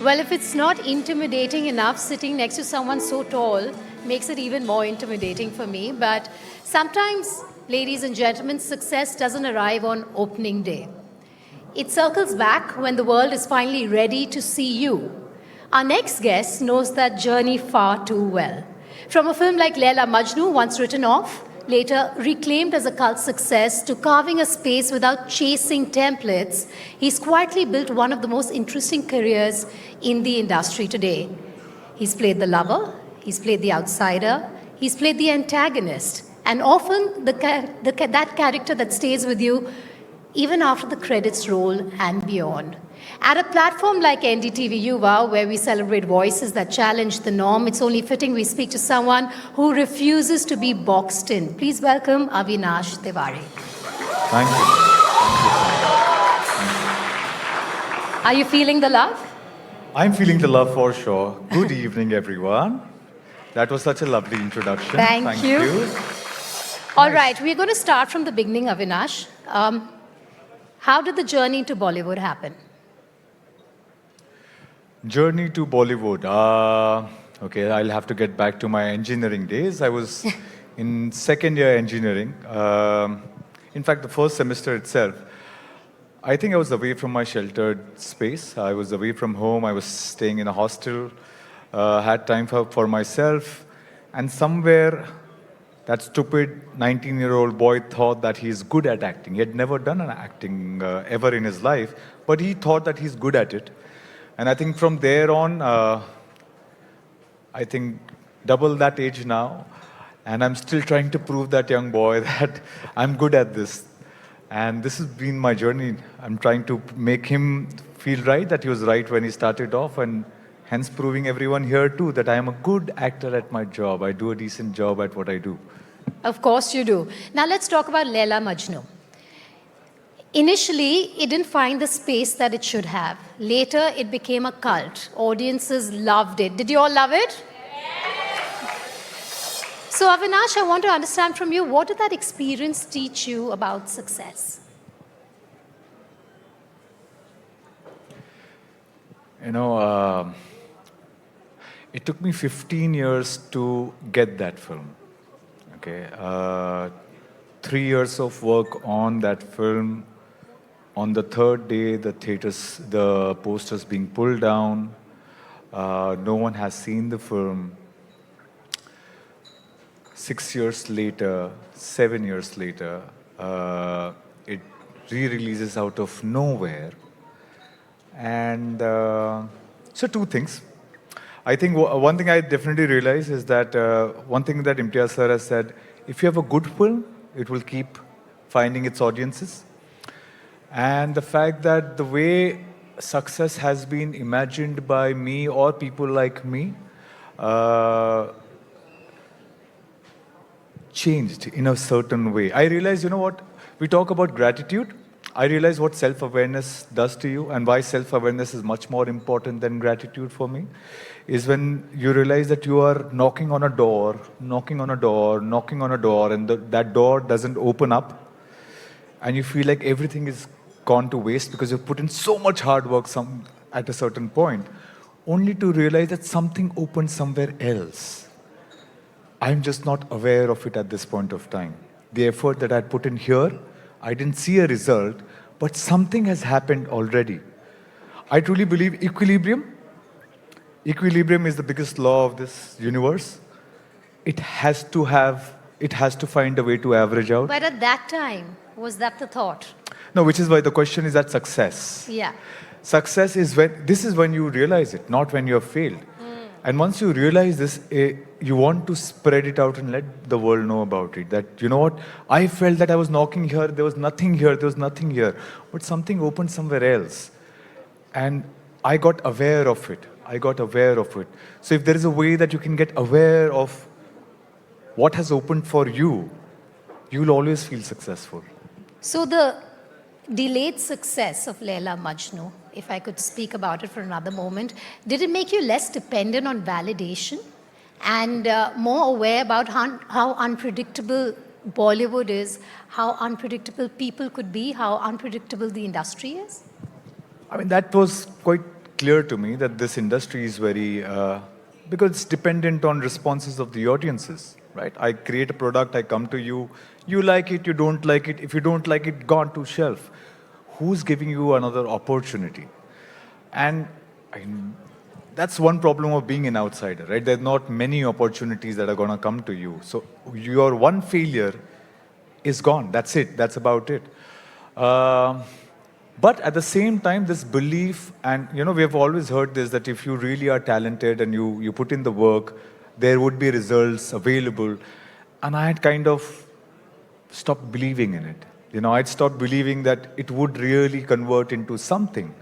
Well, if it's not intimidating enough, sitting next to someone so tall makes it even more intimidating for me. But sometimes, ladies and gentlemen, success doesn't arrive on opening day. It circles back when the world is finally ready to see you. Our next guest knows that journey far too well. From a film like Laila Majnu, once written off, later reclaimed as a cult success, to carving a space without chasing templates, he's quietly built one of the most interesting careers in the industry today. He's played the lover, he's played the outsider, he's played the antagonist, and often that character that stays with you even after the credits roll and beyond. At a platform like NDTV Yuva, where we celebrate voices that challenge the norm, it's only fitting we speak to someone who refuses to be boxed in. Please welcome Avinash Tiwary. Thank you. Are you feeling the love? I'm feeling the love for sure. Good evening, everyone. That was such a lovely introduction. Thank you. All right, we're going to start from the beginning, Avinash. How did the journey to Bollywood happen? Journey to Bollywood. Okay, I'll have to get back to my engineering days. I was in second year engineering. In fact, the first semester itself, I think I was away from my sheltered space. I was away from home. I was staying in a hostel, had time for myself. And somewhere, that stupid 19-year-old boy thought that he's good at acting. He had never done an acting ever in his life, but he thought that he's good at it. And I think from there on, I think double that age now, and I'm still trying to prove that young boy that I'm good at this. And this has been my journey. I'm trying to make him feel right, that he was right when he started off, and hence proving everyone here too that I am a good actor at my job. I do a decent job at what I do. Of course you do. Now let's talk about Laila Majnu. Initially, it didn't find the space that it should have. Later, it became a cult. Audiences loved it. Did you all love it? Yes. So, Avinash, I want to understand from you, what did that experience teach you about success? You know, it took me 15 years to get that film. Okay, 3 years of work on that film. On the third day, the posters being pulled down. No one has seen the film. 6 years later, 7 years later, it re-releases out of nowhere. And so two things. I think one thing I definitely realize is that one thing that Imtiaz sir has said, if you have a good film, it will keep finding its audiences. And the fact that the way success has been imagined by me or people like me changed in a certain way. I realized, you know what, we talk about gratitude. I realize what self-awareness does to you, and why self-awareness is much more important than gratitude for me, is when you realize that you are knocking on a door, and that door doesn't open up, and you feel like everything is gone to waste because you've put in so much hard work at a certain point, only to realize that something opened somewhere else. I'm just not aware of it at this point of time. The effort that I put in here, I didn't see a result, but something has happened already. I truly believe equilibrium. Equilibrium is the biggest law of this universe. It has to find a way to average out. But at that time, was that the thought? No, which is why the question is that success. Yeah. Success is when you realize it, not when you have failed. And once you realize this, you want to spread it out and let the world know about it. That, you know what, I felt that I was knocking here, there was nothing here, but something opened somewhere else. And I got aware of it. So if there is a way that you can get aware of what has opened for you, you will always feel successful. So the delayed success of Laila Majnu, if I could speak about it for another moment, did it make you less dependent on validation and more aware about how unpredictable Bollywood is, how unpredictable people could be, how unpredictable the industry is? I mean, that was quite clear to me that this industry is very, because it's dependent on responses of the audiences, right? I create a product, I come to you, you like it, you don't like it. If you don't like it, gone to shelf. Who's giving you another opportunity? And that's one problem of being an outsider, right? There's not many opportunities that are going to come to you. So your one failure is gone. That's it. That's about it. But at the same time, this belief, and we have always heard this, that if you really are talented and you put in the work, there would be results available. And I had kind of stopped believing in it. I'd stopped believing that it would really convert into something.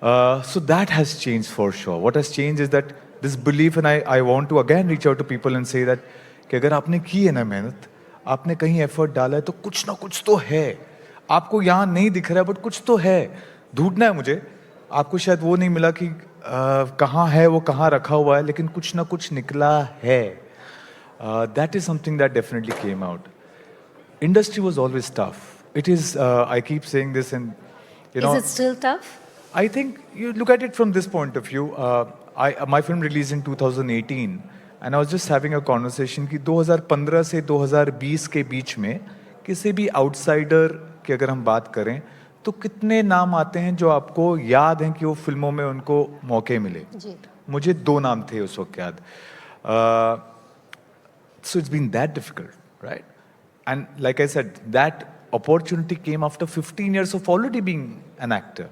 So that has changed for sure. What has changed is that this belief, and I want to again reach out to people and say that कि अगर आपने की है ना मेहनत, आपने कहीं effort डाला है तो कुछ ना कुछ तो है. आपको यहाँ नहीं दिख रहा है बट कुछ तो है. ढूंढना है मुझे. आपको शायद वो नहीं मिला कि कहाँ है वो, कहाँ रखा हुआ है, लेकिन कुछ ना कुछ निकला है. That is something that definitely came out. Industry was always tough. It is, I keep saying this, and Is it still tough? I think you look at it from this point of view. My film released in 2018, and I was just having a conversation कि 2015 से 2020 के बीच में किसी भी outsider की अगर हम बात करें तो कितने नाम आते हैं जो आपको याद हैं कि वो फिल्मों में उनको मौके मिले. मुझे 2 नाम थे उस वक्त याद. So it's been that difficult, right? And like I said, that opportunity came after 15 years of already being an actor.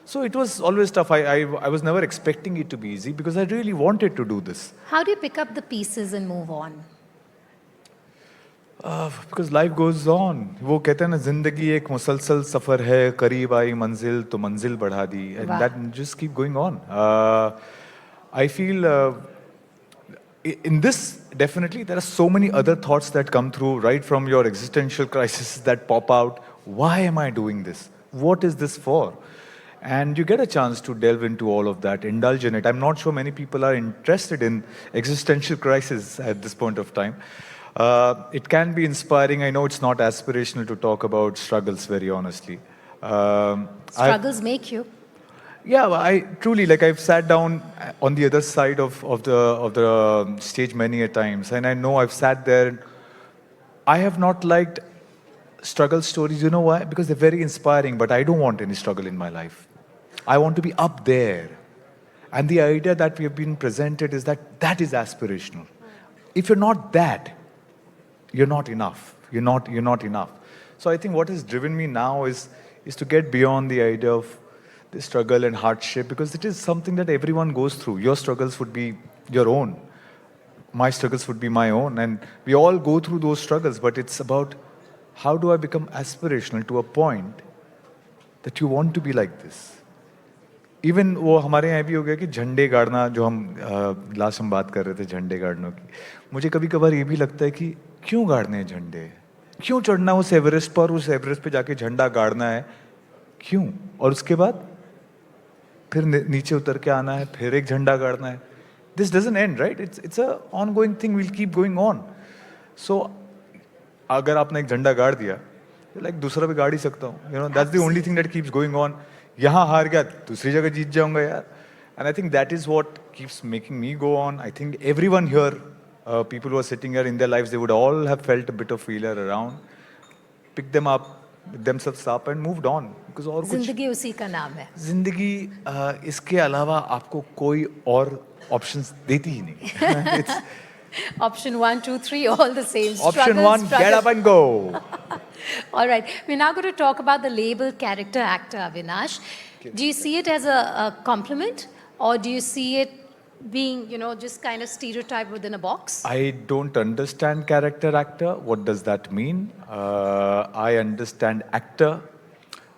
So it was always tough. I was never expecting it to be easy because I really wanted to do this. How do you pick up the pieces and move on? Because life goes on. वो कहते हैं ना, जिंदगी एक मुसलसल सफर है, करीब आई मंजिल तो मंजिल बढ़ा दी. And Wow. that just keep going on. I feel in this, definitely there are so many other thoughts that come through, right from your existential crises that pop out. Why am I doing this? What is this for? And you get a chance to delve into all of that, indulge in it. I'm not sure many people are interested in existential crisis at this point of time. It can be inspiring. I know it's not aspirational to talk about struggles, very honestly. Struggles make you. Yeah, I truly, like, I've sat down on the other side of the stage many a times, and I know I've sat there. And I have not liked struggle stories. You know why? Because they're very inspiring, but I don't want any struggle in my life. I want to be up there. And the idea that we have been presented is that that is aspirational. If you're not that, you're not enough. You're not enough. So I think what has driven me now is to get beyond the idea of the struggle and hardship, because it is something that everyone goes through. Your struggles would be your own. My struggles would be my own. And we all go through those struggles, but it's about how do I become aspirational to a point that you want to be like this. Even वो हमारे यहाँ भी हो गया कि झंडे गाड़ना, जो हम लास्ट हम बात कर रहे थे झंडे गाड़ने की. मुझे कभी कभार ये भी लगता है कि क्यों गाड़ने हैं झंडे, क्यों चढ़ना उस एवरेस्ट पर, उस एवरेस्ट पे जाके झंडा गाड़ना है, क्यों, और उसके बाद फिर नीचे उतर के आना है, फिर एक झंडा गाड़ना है. This doesn't end, right? It's a ongoing thing, will keep going on. So अगर आपने एक झंडा गाड़ दिया, लाइक दूसरा भी गाड़ ही सकता हूँ. That's the only thing that keeps going on. यहाँ हार गया, दूसरी जगह जीत जाऊंगा यार. And I think that is what keeps making me go on. I think everyone here, people who are sitting here in their lives, they would all have felt a bit of failure around, picked them up, themselves up and moved on. Because और कुछ जिंदगी उसी का नाम है. जिंदगी इसके अलावा आपको कोई और options देती ही नहीं. It's Option 1, 2, 3, all the same. option 1, get up and go. All right. We're now going to talk about the label character actor, Avinash. Do you see it as a compliment, or do you see it being, just kind of stereotyped within a box? I don't understand character actor. What does that mean? I understand actor.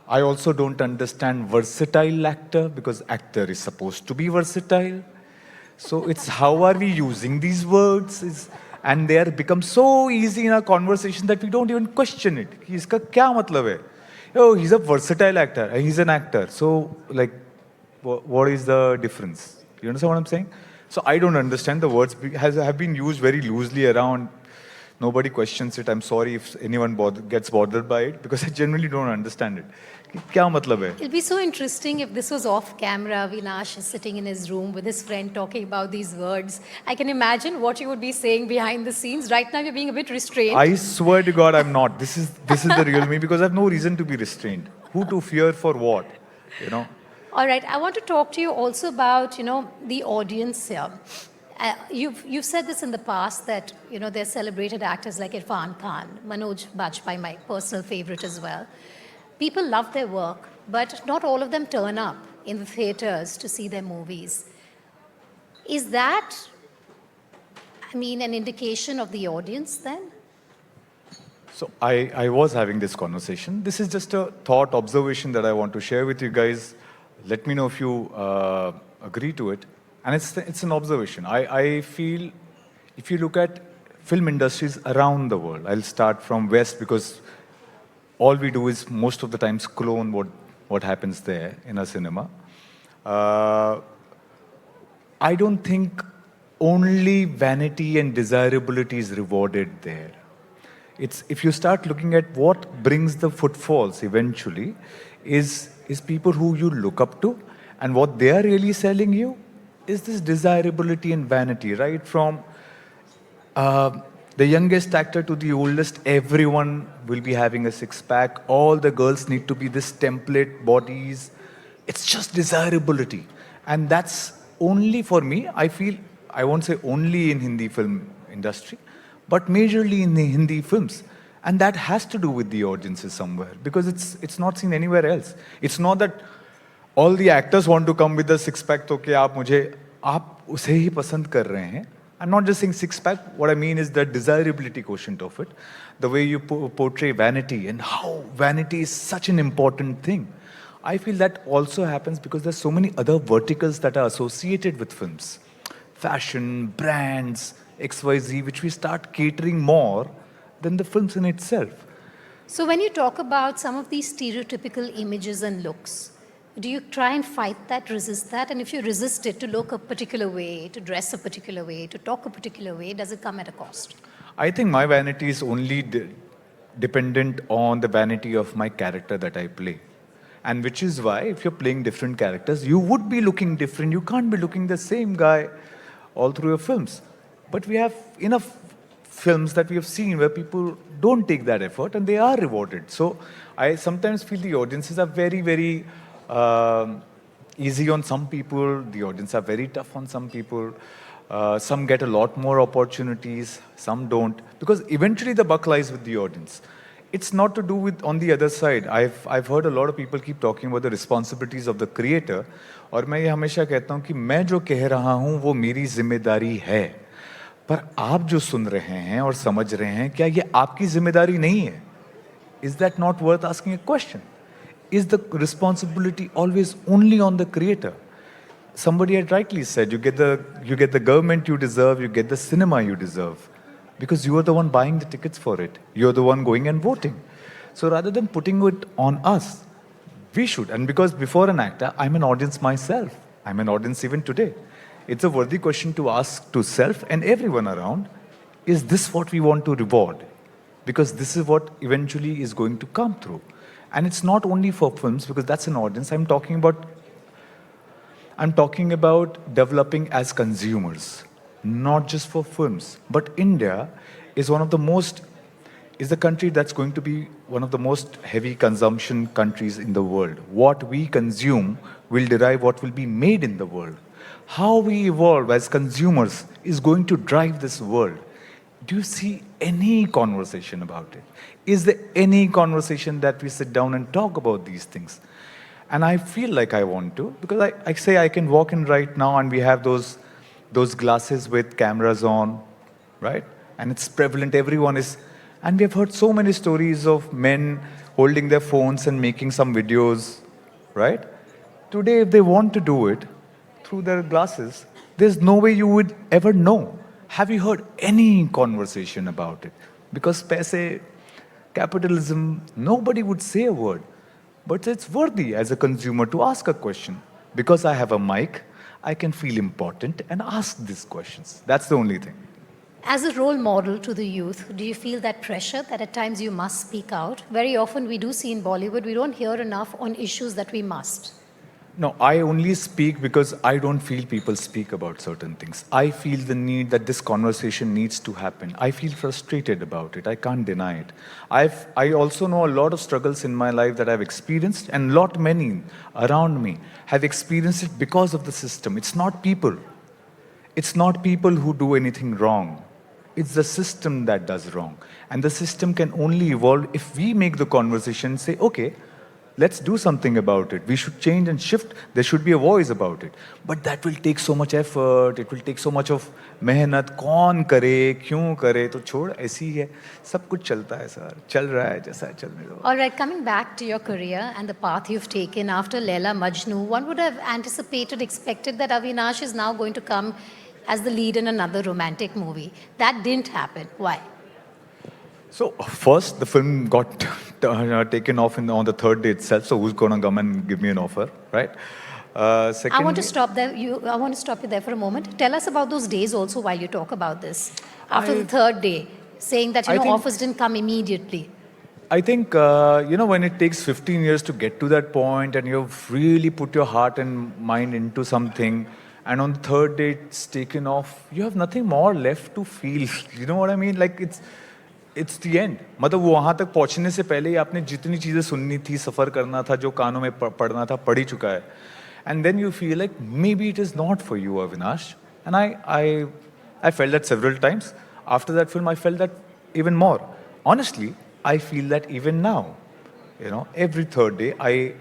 I also don't understand versatile actor, because actor is supposed to be versatile. So it's how are we using these words? And they are become so easy in our conversation that we don't even question it. कि इसका क्या मतलब है? Oh, he's a versatile actor. He's an actor. So, like, what is the difference? You understand what I'm saying? So I don't understand. The words have been used very loosely around. Nobody questions it. I'm sorry if anyone gets bothered by it because I genuinely don't understand it. कि क्या मतलब है? It'll be so interesting if this was off camera. Avinash is sitting in his room with his friend talking about these words. I can imagine what you would be saying behind the scenes. Right now, you're being a bit restrained. I swear to God, I'm not. This is the real me because I have no reason to be restrained. Who to fear for what? You know. All right, I want to talk to you also about, the audience here. You've said this in the past that, there's celebrated actors like Irfan Khan, Manoj Bajpayee, my personal favorite as well. People love their work, but not all of them turn up in the theaters to see their movies. Is that, an indication of the audience then? So I was having this conversation. This is just a thought observation that I want to share with you guys. Let me know if you agree to it. And it's an observation. I feel if you look at film industries around the world, I'll start from West because all we do is most of the times clone what happens there in a cinema. I don't think only vanity and desirability is rewarded there. It's if you start looking at what brings the footfalls eventually is people who you look up to, and what they are really selling you is this desirability and vanity, right? From the youngest actor to the oldest, everyone will be having a six-pack. All the girls need to be this template bodies. It's just desirability. And that's only for me, I feel, I won't say only in Hindi film industry, but majorly in the Hindi films. And that has to do with the audiences somewhere because it's not seen anywhere else. It's not that all the actors want to come with a six-pack, तो कि आप उसे ही पसंद कर रहे हैं. I'm not just saying six-pack. What I mean is the desirability quotient of it, the way you portray vanity and how vanity is such an important thing. I feel that also happens because there's so many other verticals that are associated with films. Fashion, brands, XYZ, which we start catering more than the films in itself. So when you talk about some of these stereotypical images and looks, do you try and fight that, resist that? And if you resist it, to look a particular way, to dress a particular way, to talk a particular way, does it come at a cost? I think my vanity is only dependent on the vanity of my character that I play. And which is why if you're playing different characters, you would be looking different. You can't be looking the same guy all through your films. But we have enough films that we have seen where people don't take that effort and they are rewarded. So I sometimes feel the audiences are very, very easy on some people. The audience are very tough on some people. Some get a lot more opportunities, some don't. Because eventually the buck lies with the audience. It's not to do with on the other side. I've heard a lot of people keep talking about the responsibilities of the creator. और मैं ये हमेशा कहता हूँ कि मैं जो कह रहा हूँ वो मेरी जिम्मेदारी है. पर आप जो सुन रहे हैं और समझ रहे हैं, क्या ये आपकी जिम्मेदारी नहीं है? Is that not worth asking a question? Is the responsibility always only on the creator? Somebody had rightly said, you get the government you deserve, you get the cinema you deserve. Because you are the one buying the tickets for it. You're the one going and voting. So rather than putting it on us, we should. And because before an actor, I'm an audience myself. I'm an audience even today. It's a worthy question to ask to self and everyone around, is this what we want to reward? Because this is what eventually is going to come through. And it's not only for films, because that's an audience. I'm talking about developing as consumers, not just for films. But India is is the country that's going to be one of the most heavy consumption countries in the world. What we consume will derive what will be made in the world. How we evolve as consumers is going to drive this world. Do you see any conversation about it? Is there any conversation that we sit down and talk about these things? And I feel like I want to, because I say I can walk in right now and we have those glasses with cameras on, right? And it's prevalent, everyone is, and we have heard so many stories of men holding their phones and making some videos, right? Today, if they want to do it through their glasses, there's no way you would ever know. Have you heard any conversation about it? Because paise, capitalism, nobody would say a word. But it's worthy as a consumer to ask a question. Because I have a mic, I can feel important and ask these questions. That's the only thing. As a role model to the youth, do you feel that pressure that at times you must speak out? Very often we do see in Bollywood, we don't hear enough on issues that we must. No, I only speak because I don't feel people speak about certain things. I feel the need that this conversation needs to happen. I feel frustrated about it. I can't deny it. I also know a lot of struggles in my life that I've experienced, and many around me have experienced it because of the system. It's not people. It's not people who do anything wrong. It's the system that does wrong. And the system can only evolve if we make the conversation say, okay, let's do something about it. We should change and shift. There should be a voice about it. But that will take so much effort. It will take so much of मेहनत. कौन करे, क्यों करे, तो छोड़ ऐसी ही है. सब कुछ चलता है सर. चल रहा है जैसा चलने दो. All right, coming back to your career and the path you've taken after Laila Majnu, one would have anticipated, expected that Avinash is now going to come as the lead in another romantic movie. That didn't happen. Why? So first, the film got taken off on the third day itself. So who's gonna come and give me an offer, right? I want to stop there. I want to stop you there for a moment. Tell us about those days also while you talk about this. After the third day, saying that offers didn't come immediately. I think when it takes 15 years to get to that point, and you've really put your heart and mind into something, and on the third day it's taken off, you have nothing more left to feel. You know what I mean? Like it's the end. मतलब वहाँ तक पहुँचने से पहले ही आपने जितनी चीज़ें सुननी थी, सफ़र करना था, जो कानों में पढ़ना था, पढ़ ही चुका है. And then you feel like maybe it is not for you, Avinash. And I felt that several times. After that film, I felt that even more. Honestly, I feel that even now. Every third day,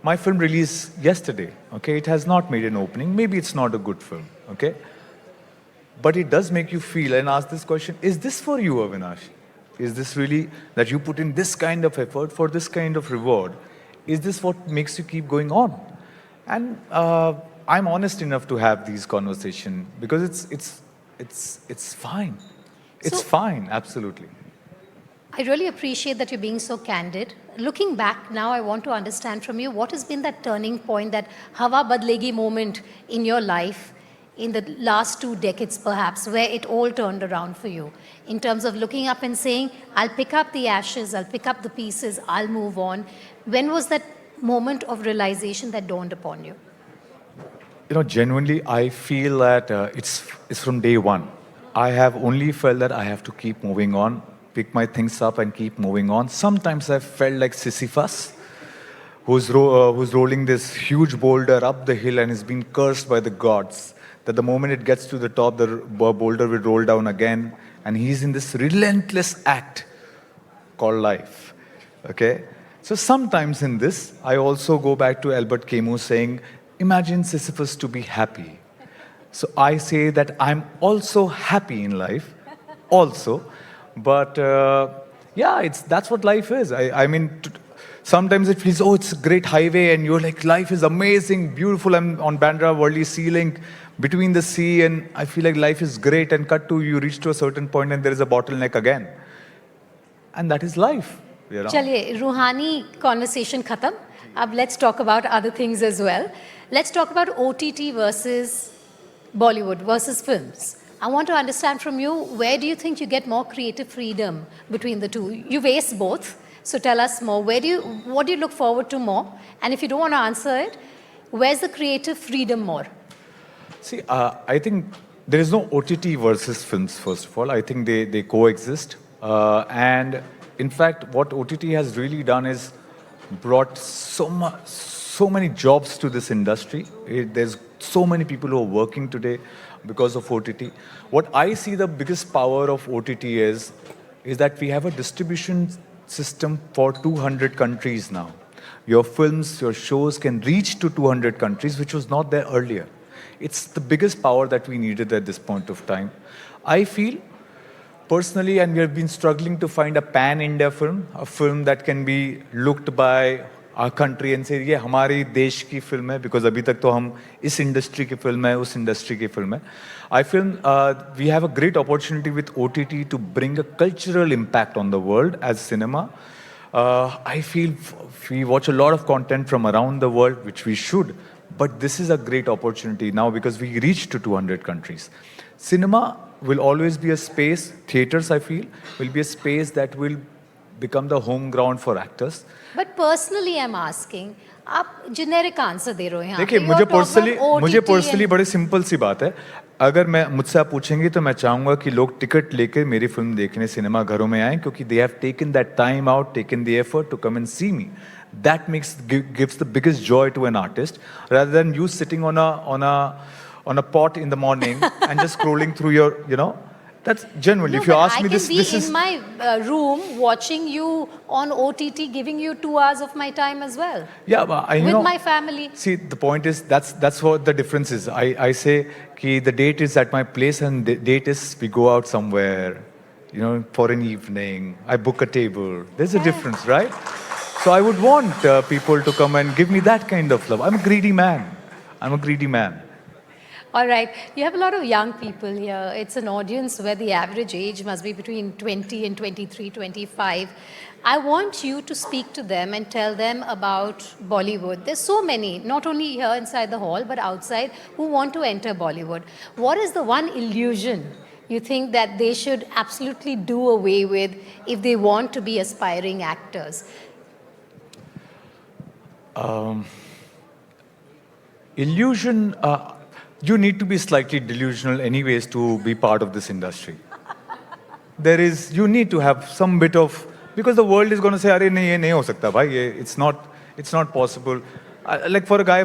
my film released yesterday. Okay, it has not made an opening. Maybe it's not a good film. Okay, but it does make you feel and ask this question: is this for you, Avinash? Is this really that you put in this kind of effort for this kind of reward? Is this what makes you keep going on? And I'm honest enough to have these conversations because it's fine. It's fine, absolutely. I really appreciate that you're being so candid. Looking back now, I want to understand from you what has been that turning point, that Hawa Badlegi moment in your life in the last 2 decades perhaps, where it all turned around for you in terms of looking up and saying, I'll pick up the ashes, I'll pick up the pieces, I'll move on. When was that moment of realization that dawned upon you? Genuinely, I feel that it's from day one. I have only felt that I have to keep moving on, pick my things up and keep moving on. Sometimes I felt like Sisyphus, who's rolling this huge boulder up the hill and is being cursed by the gods, that the moment it gets to the top, the boulder will roll down again, and he's in this relentless act called life. Okay? So sometimes in this, I also go back to Albert Camus saying, imagine Sisyphus to be happy. So I say that I'm also happy in life, also. But that's what life is. I mean, sometimes it feels, it's a great highway, and you're like, life is amazing, beautiful. I'm on Bandra Worli Sea Link between the sea, and I feel like life is great. And cut to, you reach to a certain point, and there is a bottleneck again. And that is life. Chaliye, Ruhani conversation khatam. Ab let's talk about other things as well. Let's talk about OTT versus Bollywood versus films. I want to understand from you, where do you think you get more creative freedom between the two? You've aced both, so tell us more. What do you look forward to more? And if you don't want to answer it, where's the creative freedom more? See, I think there is no OTT versus films, first of all. I think they coexist. And in fact, what OTT has really done is brought so many jobs to this industry. There's so many people who are working today because of OTT. What I see the biggest power of OTT is that we have a distribution system for 200 countries now. Your films, your shows can reach to 200 countries, which was not there earlier. It's the biggest power that we needed at this point of time. I feel personally, and we have been struggling to find a pan-India film, a film that can be looked by our country and say, ये हमारी देश की film है, because अभी तक तो हम इस industry की film है, उस industry की film है. I feel we have a great opportunity with OTT to bring a cultural impact on the world as cinema. I feel we watch a lot of content from around the world, which we should, but this is a great opportunity now because we reach to 200 countries. Cinema will always be a space, theatres I feel, will be a space that will become the home ground for actors. But personally, I'm asking, आप generic answer दे रहे हो यहाँ पे. देखिए You मुझे are talking about OTT personally and- बड़ी simple सी बात है. अगर मैं मुझसे आप पूछेंगे तो मैं चाहूंगा कि लोग टिकट लेकर मेरी फिल्म देखने सिनेमा घरों में आएं, क्योंकि they have taken that time out, taken the effort to come and see me. That gives the biggest joy to an artist, rather than you sitting on a pot in the morning and just scrolling through your, that's genuinely. No, If you but ask I me, can this be is in my room watching you on OTT, giving you 2 hours of my time as well. yeah, but With my family. See, the point is that's what the difference is. I say ki the date is at my place and the date is we go out somewhere, for an evening. I book a table. There's a difference, right? So I would want people to come and give me that kind of love. I'm a greedy man. All right. You have a lot of young people here. It's an audience where the average age must be between 20 and 23, 25. I want you to speak to them and tell them about Bollywood. There's so many, not only here inside the hall, but outside, who want to enter Bollywood. What is the one illusion you think that they should absolutely do away with if they want to be aspiring actors? Illusion, you need to be slightly delusional anyways to be part of this industry. You need to have some bit of, because the world is going to say, "Arey nahi, ye nahi ho sakta, bhai, it's not possible." Like for a guy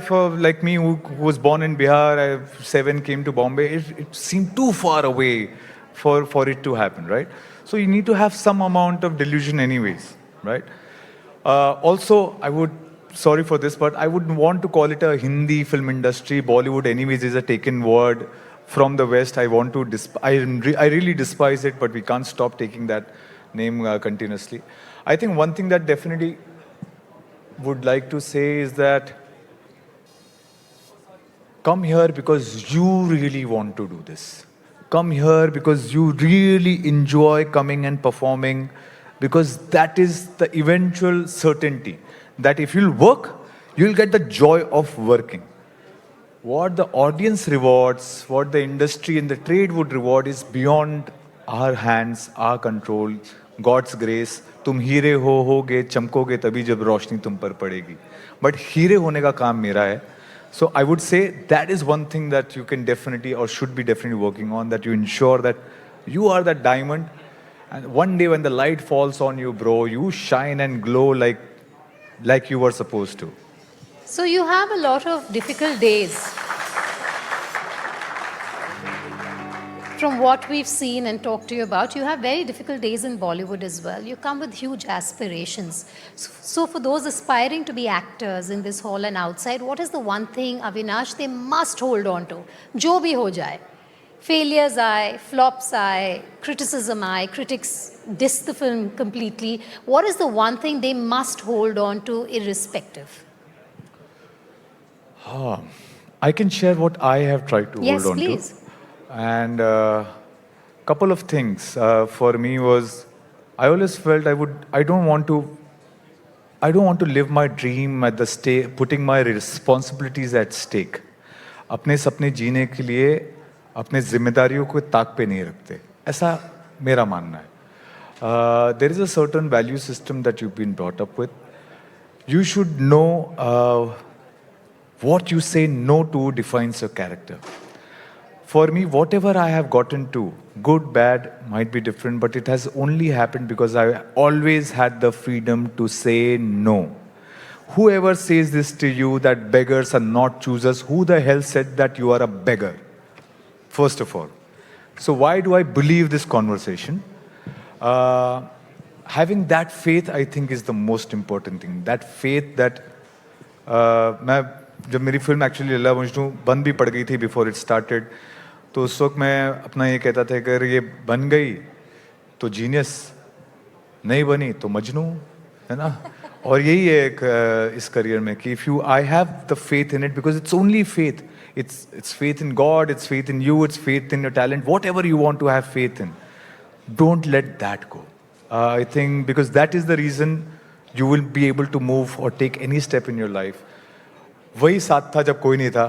like me who was born in Bihar, at 7 came to Bombay, it seemed too far away for it to happen, right? So you need to have some amount of delusion anyways, right? Also, sorry for this, but I wouldn't want to call it a Hindi film industry. Bollywood anyways is a taken word from the West. I really despise it, but we can't stop taking that name continuously. I think one thing that definitely would like to say is that come here because you really want to do this. Come here because you really enjoy coming and performing, because that is the eventual certainty that if you'll work, you'll get the joy of working. What the audience rewards, what the industry and the trade would reward is beyond our hands, our control, God's grace. तुम हीरे होगे, चमकोगे तभी जब रोशनी तुम पर पड़ेगी. But हीरे होने का काम मेरा है. So I would say that is one thing that you can definitely or should be definitely working on, that you ensure that you are that diamond. And one day when the light falls on you, bro, you shine and glow like you were supposed to. So you have a lot of difficult days. From what we've seen and talked to you about, you have very difficult days in Bollywood as well. You come with huge aspirations. So for those aspiring to be actors in this hall and outside, what is the one thing, Avinash, they must hold on to? Jo bhi ho jaye. Failures aaye, flops aaye, criticism aaye, critics diss the film completely. What is the one thing they must hold on to irrespective? I can share what I have tried to Yes, hold on please. to. And couple of things for me was, I always felt I don't want to live my dream at the stake, putting my responsibilities at stake. अपने सपने जीने के लिए अपने जिम्मेदारियों को ताक पे नहीं रखते. ऐसा मेरा मानना है. There is a certain value system that you've been brought up with. You should know what you say no to defines your character. For me, whatever I have gotten to, good, bad, might be different, but it has only happened because I always had the freedom to say no. Whoever says this to you, that beggars are not choosers, who the hell said that you are a beggar? First of all. So why do I believe this conversation? Having that faith, I think, is the most important thing. That faith that जब मेरी film actually लल्ला मजनू बंद भी पड़ गई थी before it started, तो उस वक्त मैं अपना ये कहता था कि अगर ये बन गई तो जीनियस, नहीं बनी तो मजनू, है ना. और यही है एक इस करियर में कि if you I have the faith in it, because it's only faith. It's faith in God, it's faith in you, it's faith in your talent, whatever you want to have faith in. Don't let that go. I think because that is the reason you will be able to move or take any step in your life. वही साथ था जब कोई नहीं था.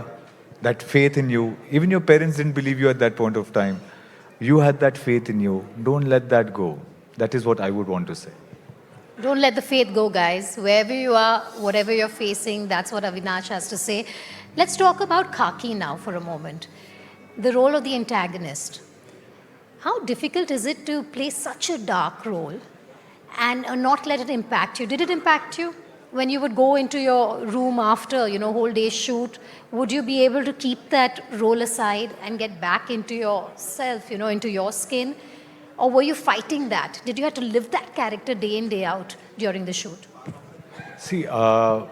That faith in you. Even your parents didn't believe you at that point of time. You had that faith in you. Don't let that go. That is what I would want to say. Don't let the faith go, guys. Wherever you are, whatever you're facing, that's what Avinash has to say. Let's talk about Khaki now for a moment. The role of the antagonist. How difficult is it to play such a dark role and not let it impact you? Did it impact you? When you would go into your room after, whole day shoot, would you be able to keep that role aside and get back into yourself, into your skin? Or were you fighting that? Did you have to live that character day in, day out during the shoot? See, I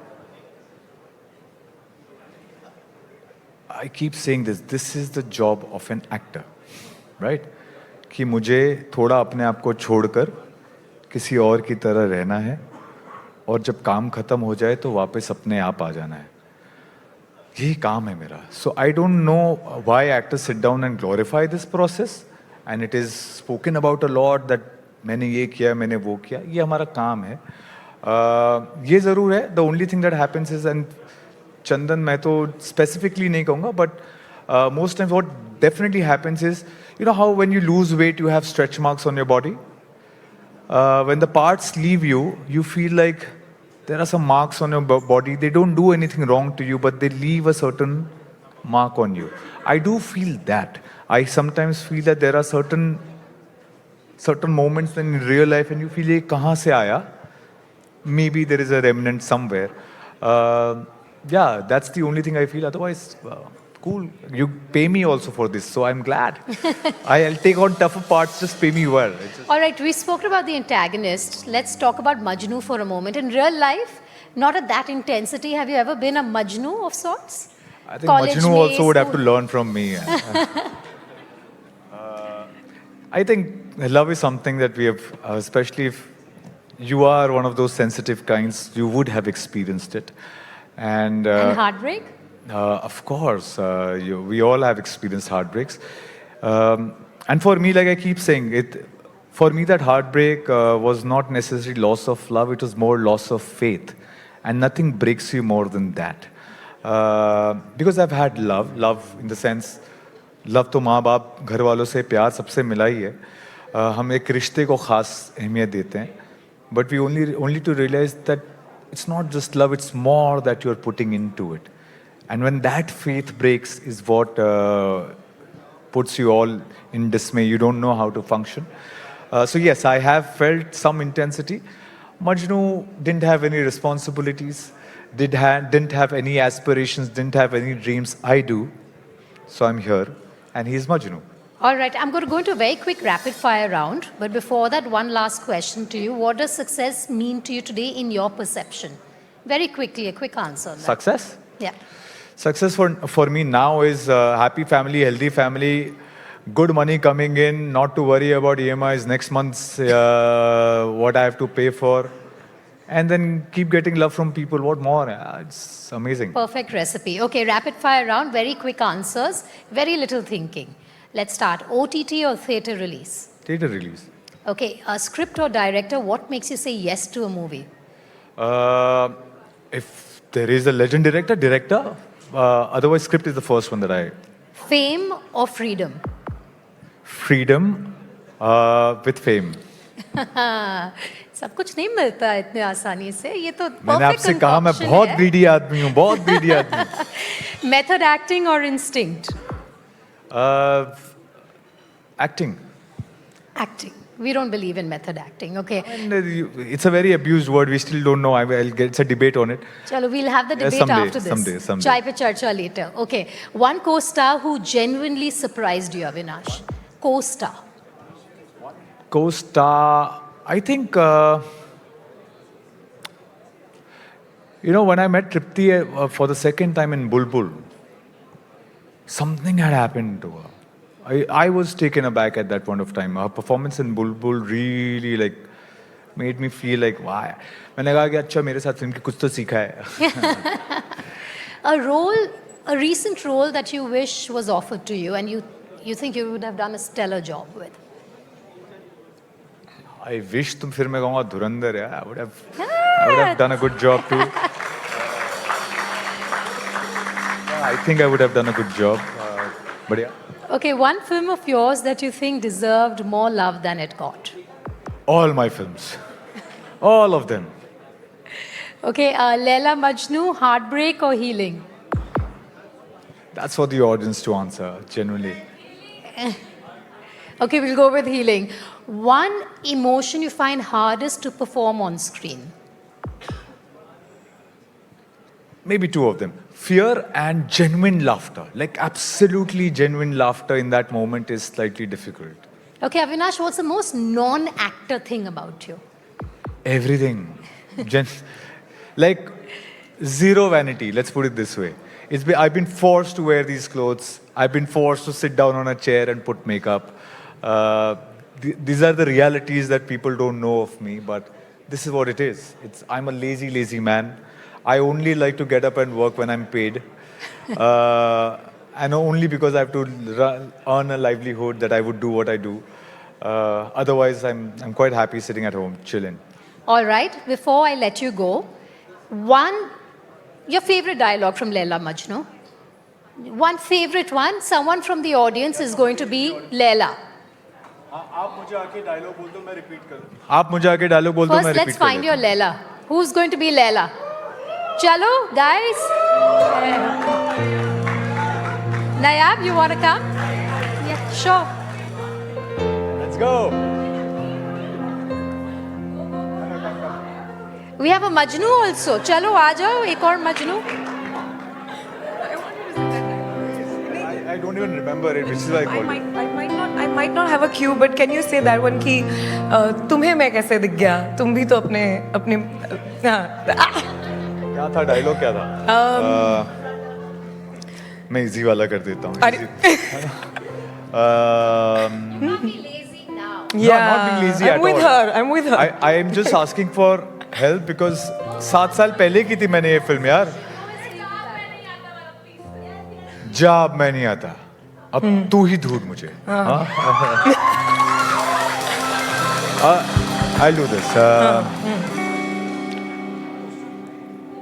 keep saying this. This is the job of an actor, right? कि मुझे थोड़ा अपने आप को छोड़कर किसी और की तरह रहना है और जब काम खत्म हो जाए तो वापस अपने आप आ जाना है. यही काम है मेरा. So I don't know why actors sit down and glorify this process. And it is spoken about a lot that मैंने ये किया, मैंने वो किया. ये हमारा काम है. ये ज़रूर है. The only thing that happens is, and चंदन मैं तो specifically नहीं कहूँगा, but most times what definitely happens is, you know how when you lose weight you have stretch marks on your body? When the parts leave you, you feel like there are some marks on your body. They don't do anything wrong to you, but they leave a certain mark on you. I do feel that. I sometimes feel that there are certain moments in real life and you feel ये कहाँ से आया? Maybe there is a remnant somewhere. Yeah, that's the only thing I feel. Otherwise, cool. You pay me also for this, so I'm glad. I'll take on tougher parts. Just pay me well. All right, we spoke about the antagonist. Let's talk about Majnu for a moment. In real life, not at that intensity. Have you ever been a Majnu of sorts? I think Majnu also would have to learn from me. I think love is something that we have, especially if you are one of those sensitive kinds, you would have experienced it. And heartbreak? Of course, we all have experienced heartbreaks. And for me, like I keep saying, for me that heartbreak was not necessarily loss of love, it was more loss of faith. And nothing breaks you more than that. Because I've had love in the sense, love तो माँ बाप घर वालों से प्यार सबसे मिला ही है. हम एक रिश्ते को ख़ास अहमियत देते हैं. But we only to realize that it's not just love, it's more that you're putting into it. And when that faith breaks is what puts you all in dismay. You don't know how to function. So yes, I have felt some intensity. Majnu didn't have any responsibilities, didn't have any aspirations, didn't have any dreams. I do. So I'm here. And he's Majnu. All right, I'm going to go into a very quick rapid fire round. But before that, one last question to you. What does success mean to you today in your perception? Very quickly, a quick answer on that. Success? Yeah. Success for me now is happy family, healthy family, good money coming in, not to worry about EMIs next month's, what I have to pay for. And then keep getting love from people. What more? It's amazing. Perfect recipe. Okay, rapid fire round, very quick answers, very little thinking. Let's start. OTT or theatre release? Theatre release. Okay, a script or director, what makes you say yes to a movie? If there is a legend director. Otherwise, script is the first one that I... Fame or freedom? Freedom with fame. सब कुछ नहीं मिलता है इतने आसानी से. ये तो मैंने आपसे कहा मैं बहुत greedy आदमी हूँ, बहुत greedy आदमी. Method acting or instinct? Acting. Acting. We don't believe in method acting, okay? And it's a very abused word. We still don't know. It's a debate on it. Chalo, we'll have the debate after this. Someday. Chai pe charcha later. Okay. One co-star who genuinely surprised you, Avinash. Co-star. Co-star. I think, when I met Tripti for the second time in Bulbul, something had happened to her. I was taken aback at that point of time. Her performance in Bulbul really made me feel like, wow. मैंने कहा कि अच्छा मेरे साथ film की कुछ तो सीखा है. A recent role that you wish was offered to you and you think you would have done a stellar job with. I wish तुम फिर मैं कहूँगा धुरंधर है. I would have done a good job too. I think I would have done a good job. But yeah. Okay, one film of yours that you think deserved more love than it got. All my films. All of them. Okay, Laila Majnu, heartbreak or healing? That's for the audience to answer, genuinely. Okay, we'll go with healing. One emotion you find hardest to perform on screen? Maybe two of them. Fear and genuine laughter. Like absolutely genuine laughter in that moment is slightly difficult. Okay, Avinash, what's the most non-actor thing about you? Everything. Like zero vanity, let's put it this way. I've been forced to wear these clothes. I've been forced to sit down on a chair and put makeup. These are the realities that people don't know of me, but this is what it is. I'm a lazy, lazy man. I only like to get up and work when I'm paid. And only because I have to earn a livelihood that I would do what I do. Otherwise, I'm quite happy sitting at home, chilling. All right, before I let you go, your favorite dialogue from Laila Majnu? One favorite one, someone from the audience is going to be Laila. आप मुझे आके dialogue बोल दो मैं repeat कर दूं आप मुझे आके डायलॉग बोल दो मैं First, repeat let's find your Laila. Who's going to be Laila? Chalo, guys. Nayab, you want to come? Yeah, sure. Let's go. We have a Majnu also. Chalo, aa jao, ek aur Majnu. I don't even remember it, which is why I called it. I might not have a cue, but can you say that one कि तुम्हें मैं कैसे दिख गया? तुम भी तो अपने क्या था डायलॉग क्या था? मैं इजी वाला कर देता हूँ. Not be lazy now. Yeah, not being lazy at all. I'm with her. I am just asking for help because 7 साल पहले की थी मैंने ये फिल्म यार. जब मैं नहीं आता अब तू ही ढूंढ मुझे. I'll do this.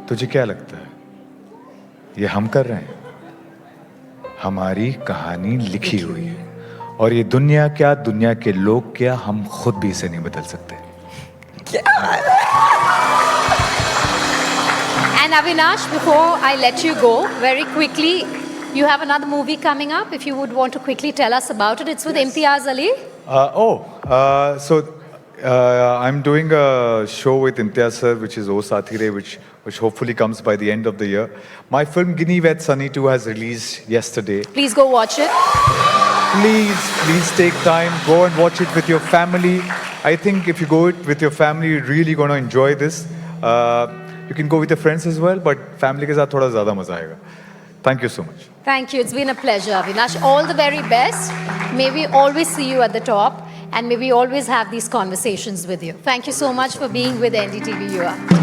तुझे क्या लगता है ये हम कर रहे हैं? हमारी कहानी लिखी हुई है और ये दुनिया क्या दुनिया के लोग क्या हम खुद भी इसे नहीं बदल सकते. And Avinash, before I let you go, very quickly, you have another movie coming up. If you would want to quickly tell us about it, it's with Imtiaz Ali. I'm doing a show with Imtiaz sir, which is O Saathi Re, which hopefully comes by the end of the year. My film Ginny Wed Sunny 2 has released yesterday. Please go watch it. Please take time, go and watch it with your family. I think if you go it with your family, you're really going to enjoy this. You can go with your friends as well, but family के साथ थोड़ा ज़्यादा मज़ा आएगा. Thank you so much. Thank you. It's been a pleasure, Avinash. All the very best. May we always see you at the top, and may we always have these conversations with you. Thank you so much for being with NDTV Yuva today.